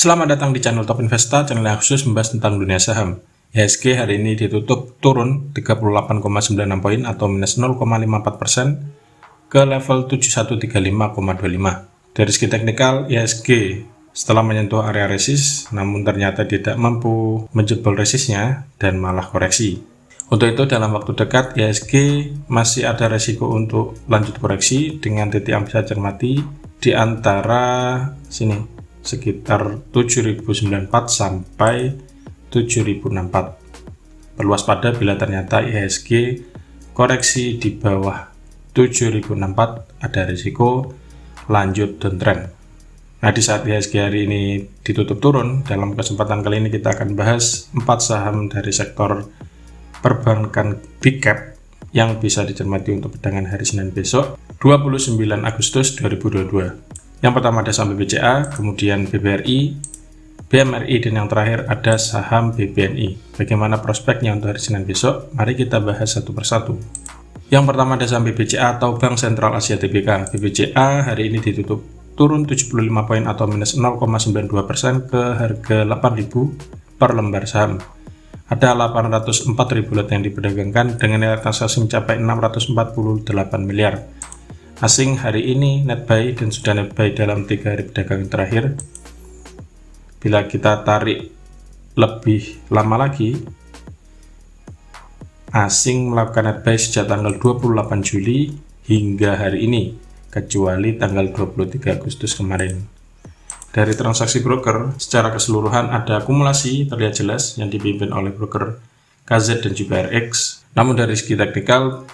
Selamat datang di channel Top Investa, channel yang khusus membahas tentang dunia saham. IHSG hari ini ditutup turun 38,96 poin atau minus 0,54% ke level 7135,25. Dari segi teknikal, IHSG setelah menyentuh area resist, namun ternyata tidak mampu menjebol resistnya dan malah koreksi. Untuk itu dalam waktu dekat IHSG masih ada resiko untuk lanjut koreksi dengan titik yang bisa cermati di antara sini sekitar 7094 sampai 7064. Perlu waspada bila ternyata IHSG koreksi di bawah 7064 ada risiko lanjut downtrend. Nah, di saat IHSG hari ini ditutup turun, dalam kesempatan kali ini kita akan bahas 4 saham dari sektor perbankan big cap yang bisa dicermati untuk perdagangan hari Senin besok 29 Agustus 2022. Yang pertama ada saham BBCA, kemudian BBRI, BMRI, dan yang terakhir ada saham BBNI. Bagaimana prospeknya untuk hari Senin besok? Mari kita bahas satu persatu. Yang pertama ada saham BBCA atau Bank Sentral Asia Tbk. BBCA hari ini ditutup turun 75 poin atau minus 0,92% ke harga 8.000 per lembar saham. Ada 804.000 lot yang diperdagangkan dengan nilai transaksi mencapai 648 miliar. Asing hari ini net buy dan sudah net buy dalam 3 hari perdagangan terakhir. Bila kita tarik lebih lama lagi, asing melakukan net buy sejak tanggal 28 Juli hingga hari ini, kecuali tanggal 23 Agustus kemarin. Dari transaksi broker, secara keseluruhan ada akumulasi terlihat jelas yang dipimpin oleh broker KZ dan juga RX. Namun dari segi teknikal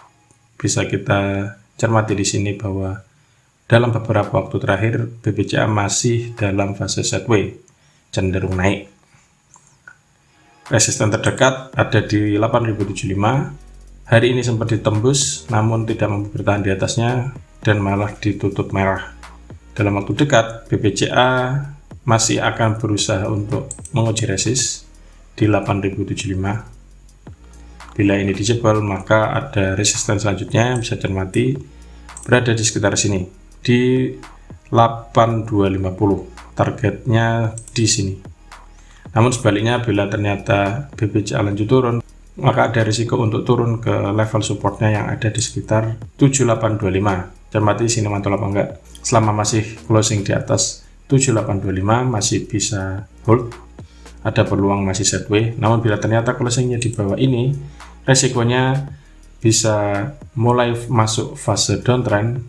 bisa kita cermati di sini bahwa dalam beberapa waktu terakhir BBCA masih dalam fase sideways, cenderung naik. Resisten terdekat ada di 8.075. Hari ini sempat ditembus namun tidak mampu bertahan di atasnya dan malah ditutup merah. Dalam waktu dekat BBCA masih akan berusaha untuk menguji resist di 8.075. Bila ini dijebol, maka ada resisten selanjutnya yang bisa cermati berada di sekitar sini, di 8250. Targetnya di sini. Namun sebaliknya, bila ternyata BBCA lanjut turun, maka ada risiko untuk turun ke level supportnya yang ada di sekitar 7825. Cermati sini mantul apa enggak. Selama masih closing di atas 7825, masih bisa hold. Ada peluang masih sideways. Namun bila ternyata closingnya di bawah ini, resikonya bisa mulai masuk fase downtrend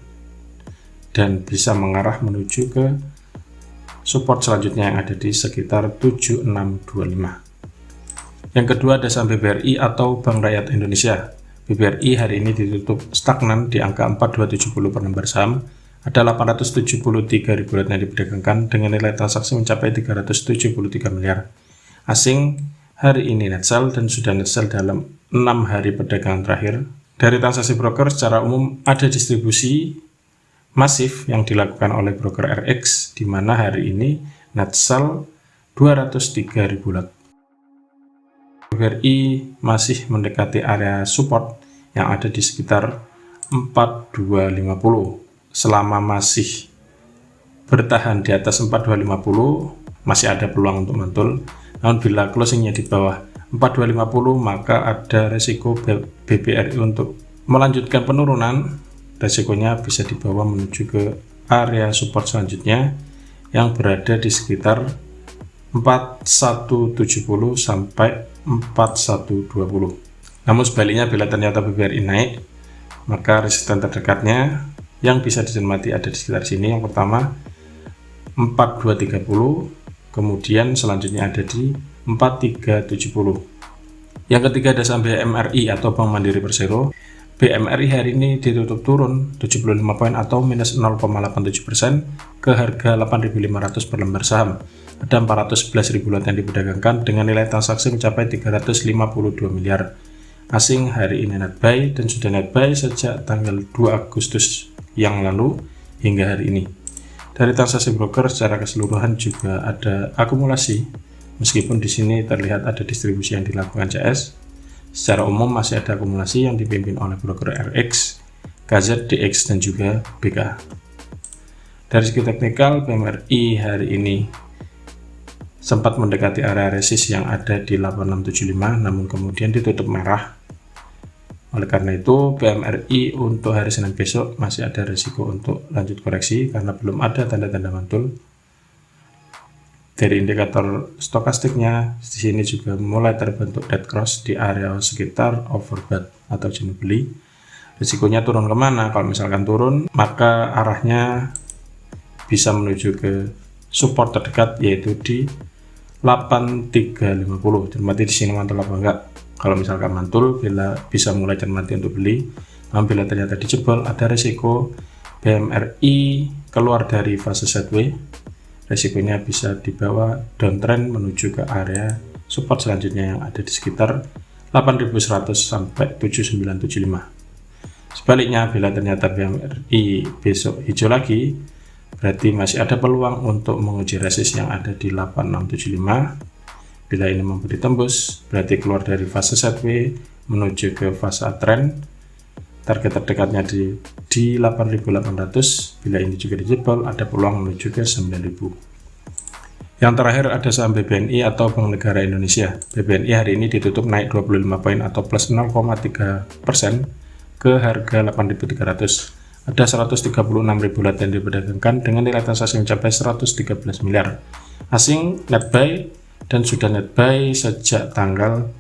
dan bisa mengarah menuju ke support selanjutnya yang ada di sekitar 7625. Yang kedua ada saham BBRI atau Bank Rakyat Indonesia. BBRI hari ini ditutup stagnan di angka 4270 per lembar saham. Ada 873.000 lot yang diperdagangkan dengan nilai transaksi mencapai 373 miliar. Asing hari ini net sell dan sudah net sell dalam 6 hari perdagangan terakhir. Dari transaksi broker secara umum ada distribusi masif yang dilakukan oleh broker RX, di mana hari ini net sell 203.000 lot. BBRI masih mendekati area support yang ada di sekitar 4250. Selama masih bertahan di atas 4250, masih ada peluang untuk mantul. Namun bila closingnya di bawah 4250, maka ada resiko BBRI untuk melanjutkan penurunan. Resikonya bisa dibawa menuju ke area support selanjutnya yang berada di sekitar 4170 sampai 4120. Namun sebaliknya, bila ternyata BBRI naik, maka resisten terdekatnya yang bisa dicermati ada di sekitar sini. Yang pertama 4230, kemudian selanjutnya ada di 4370. Yang ketiga ada saham BMRI atau Bank Mandiri Persero. BMRI hari ini ditutup turun 75 poin atau minus 0,87% ke harga 8.500 per lembar saham. Ada 411.000 lot yang diperdagangkan dengan nilai transaksi mencapai 352 miliar. Asing hari ini net buy dan sudah net buy sejak tanggal 2 Agustus yang lalu hingga hari ini. Dari transaksi broker secara keseluruhan juga ada akumulasi, meskipun di sini terlihat ada distribusi yang dilakukan CS. Secara umum masih ada akumulasi yang dipimpin oleh broker RX, KZ, DX, dan juga BK. Dari segi teknikal, BMRI hari ini sempat mendekati area resist yang ada di 8675, namun kemudian ditutup merah. Oleh karena itu, BMRI untuk hari Senin besok masih ada risiko untuk lanjut koreksi karena belum ada tanda-tanda mantul. Dari indikator stokastiknya, di sini juga mulai terbentuk dead cross di area sekitar overbought atau jenuh beli. Risikonya turun kemana? Kalau misalkan turun, maka arahnya bisa menuju ke support terdekat, yaitu di 8350. Cermati di sini mantul apa enggak. Kalau misalkan mantul, bila bisa mulai cermati untuk beli. Namun bila ternyata dijebol, ada risiko BMRI keluar dari fase sideways. Resikonya bisa dibawa downtrend menuju ke area support selanjutnya yang ada di sekitar 8100 sampai 7975. Sebaliknya, bila ternyata BMRI besok hijau lagi, berarti masih ada peluang untuk menguji resist yang ada di 8675. Bila ini mampu ditembus, berarti keluar dari fase sideways menuju ke fase uptrend. Target terdekatnya di 8.800. Bila ini juga dijebol, ada peluang menuju ke 9.000. Yang terakhir ada saham BBNI atau Bank Negara Indonesia. BBNI hari ini ditutup naik 25 poin atau plus 0,3% ke harga 8.300. Ada 136.000 lot yang diperdagangkan dengan nilai transaksi mencapai 113 miliar. Asing net buy dan sudah net buy sejak tanggal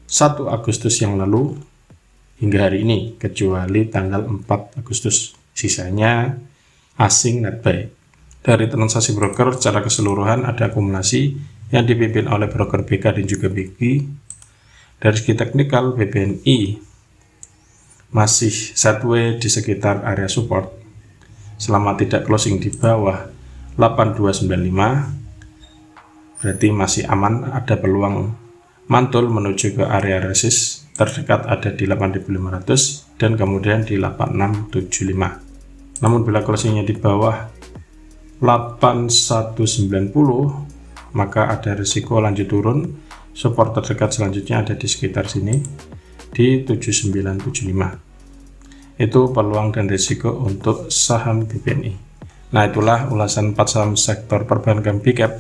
1 Agustus yang lalu hingga hari ini, kecuali tanggal 4 Agustus. Sisanya asing net buy. Dari transaksi broker secara keseluruhan ada akumulasi yang dipimpin oleh broker BK dan juga BI. Dari segi teknikal, BBNI masih sideways di sekitar area support selama tidak closing di bawah 8295, berarti masih aman, ada peluang mantul menuju ke area resist terdekat ada di 8500 dan kemudian di 8675. Namun bila closingnya di bawah 8190, maka ada risiko lanjut turun. Support terdekat selanjutnya ada di sekitar sini di 7975. Itu peluang dan risiko untuk saham BBNI. Nah, itulah ulasan 4 saham sektor perbankan big cap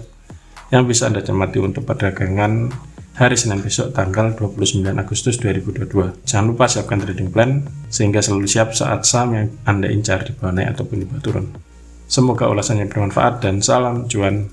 yang bisa Anda cermati untuk perdagangan hari Senin besok tanggal 29 Agustus 2022. Jangan lupa siapkan trading plan sehingga selalu siap saat saham yang Anda incar di bawah naik ataupun di bawah turun. Semoga ulasannya bermanfaat dan salam cuan.